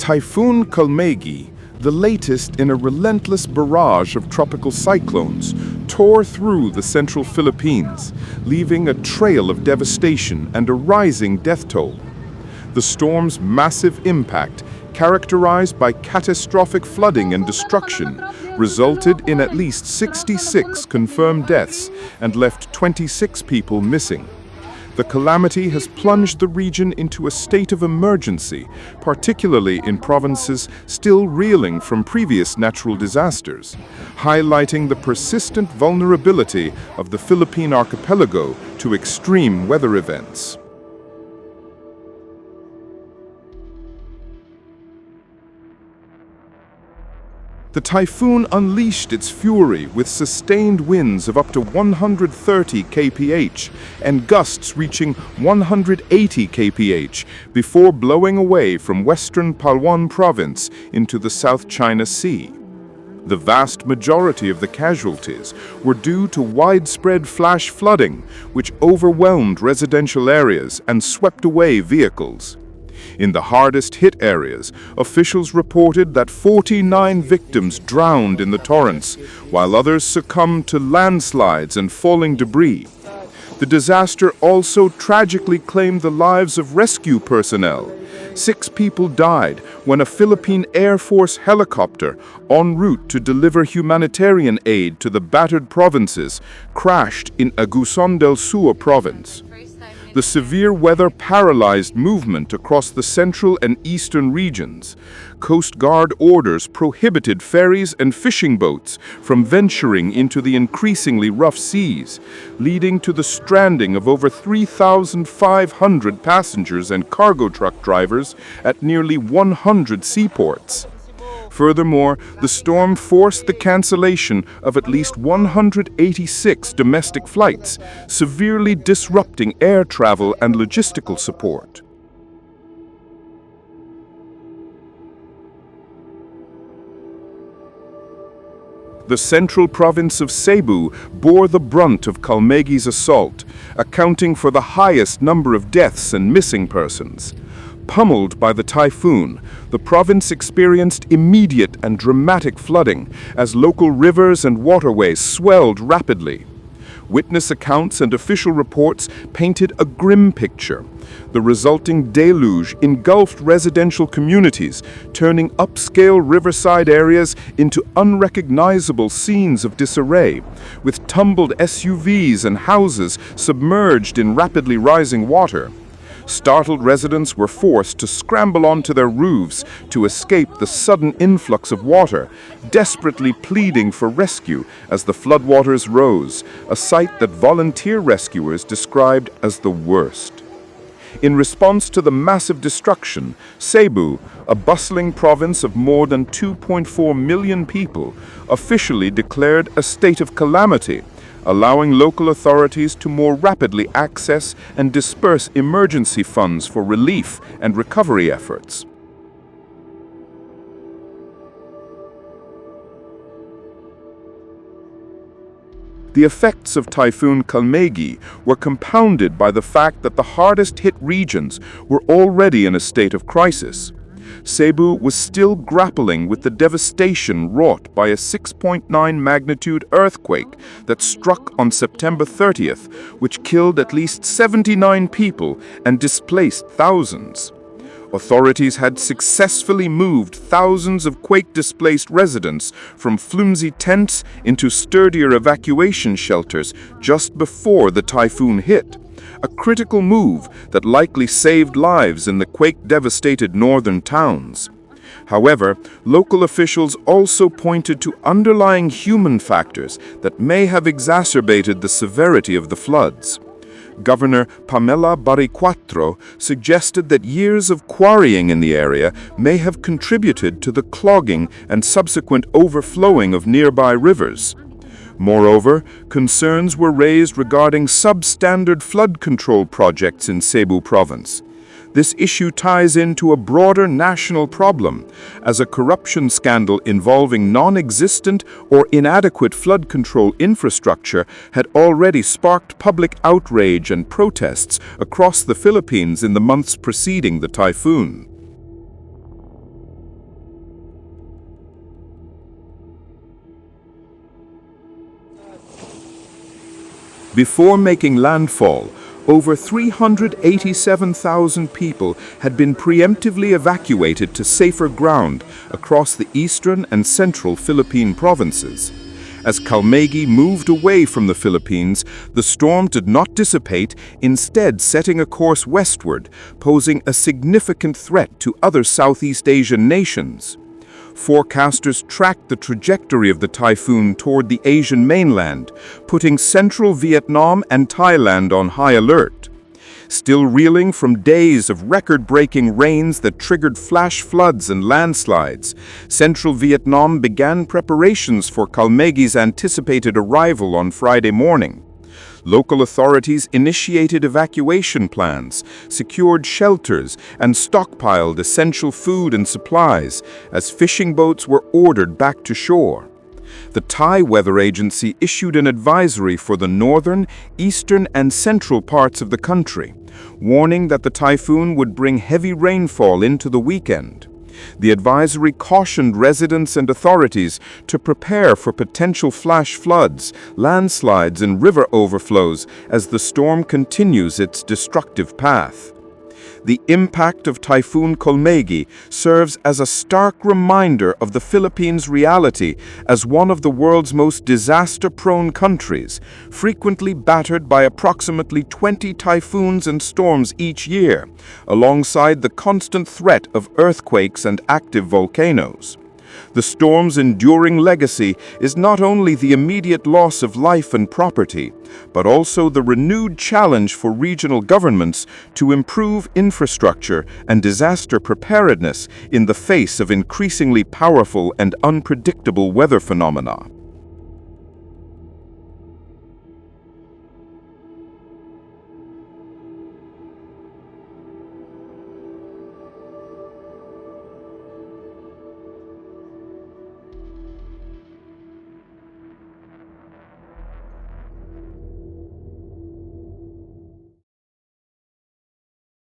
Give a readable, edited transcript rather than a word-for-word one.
Typhoon Kalmaegi, the latest in a relentless barrage of tropical cyclones, tore through the central Philippines, leaving a trail of devastation and a rising death toll. The storm's massive impact, characterized by catastrophic flooding and destruction, resulted in at least 66 confirmed deaths and left 26 people missing. The calamity has plunged the region into a state of emergency, particularly in provinces still reeling from previous natural disasters, highlighting the persistent vulnerability of the Philippine archipelago to extreme weather events. The typhoon unleashed its fury with sustained winds of up to 130 kph and gusts reaching 180 kph before blowing away from western Palawan province into the South China Sea. The vast majority of the casualties were due to widespread flash flooding, which overwhelmed residential areas and swept away vehicles. In the hardest-hit areas, officials reported that 49 victims drowned in the torrents, while others succumbed to landslides and falling debris. The disaster also tragically claimed the lives of rescue personnel. 6 people died when a Philippine Air Force helicopter, en route to deliver humanitarian aid to the battered provinces, crashed in Agusan del Sur province. The severe weather paralyzed movement across the central and eastern regions. Coast Guard orders prohibited ferries and fishing boats from venturing into the increasingly rough seas, leading to the stranding of over 3,500 passengers and cargo truck drivers at nearly 100 seaports. Furthermore, the storm forced the cancellation of at least 186 domestic flights, severely disrupting air travel and logistical support. The central province of Cebu bore the brunt of Kalmaegi's assault, accounting for the highest number of deaths and missing persons. Pummeled by the typhoon, the province experienced immediate and dramatic flooding as local rivers and waterways swelled rapidly. Witness accounts and official reports painted a grim picture. The resulting deluge engulfed residential communities, turning upscale riverside areas into unrecognizable scenes of disarray, with tumbled SUVs and houses submerged in rapidly rising water. Startled residents were forced to scramble onto their roofs to escape the sudden influx of water, desperately pleading for rescue as the floodwaters rose, a sight that volunteer rescuers described as the worst. In response to the massive destruction, Cebu, a bustling province of more than 2.4 million people, officially declared a state of calamity, allowing local authorities to more rapidly access and disperse emergency funds for relief and recovery efforts. The effects of Typhoon Kalmaegi were compounded by the fact that the hardest-hit regions were already in a state of crisis. Cebu was still grappling with the devastation wrought by a 6.9 magnitude earthquake that struck on September 30th, which killed at least 79 people and displaced thousands. Authorities had successfully moved thousands of quake-displaced residents from flimsy tents into sturdier evacuation shelters just before the typhoon hit, a critical move that likely saved lives in the quake-devastated northern towns. However, local officials also pointed to underlying human factors that may have exacerbated the severity of the floods. Governor Pamela Baricuatro suggested that years of quarrying in the area may have contributed to the clogging and subsequent overflowing of nearby rivers. Moreover, concerns were raised regarding substandard flood control projects in Cebu province. This issue ties into a broader national problem, as a corruption scandal involving non-existent or inadequate flood control infrastructure had already sparked public outrage and protests across the Philippines in the months preceding the typhoon. Before making landfall, over 387,000 people had been preemptively evacuated to safer ground across the eastern and central Philippine provinces. As Kalmaegi moved away from the Philippines, the storm did not dissipate, instead setting a course westward, posing a significant threat to other Southeast Asian nations. Forecasters tracked the trajectory of the typhoon toward the Asian mainland, putting central Vietnam and Thailand on high alert. Still reeling from days of record-breaking rains that triggered flash floods and landslides, central Vietnam began preparations for Kalmaegi's anticipated arrival on Friday morning. Local authorities initiated evacuation plans, secured shelters, and stockpiled essential food and supplies as fishing boats were ordered back to shore. The Thai Weather Agency issued an advisory for the northern, eastern, and central parts of the country, warning that the typhoon would bring heavy rainfall into the weekend. The advisory cautioned residents and authorities to prepare for potential flash floods, landslides, and river overflows as the storm continues its destructive path. The impact of Typhoon Kalmaegi serves as a stark reminder of the Philippines' reality as one of the world's most disaster-prone countries, frequently battered by approximately 20 typhoons and storms each year, alongside the constant threat of earthquakes and active volcanoes. The storm's enduring legacy is not only the immediate loss of life and property, but also the renewed challenge for regional governments to improve infrastructure and disaster preparedness in the face of increasingly powerful and unpredictable weather phenomena.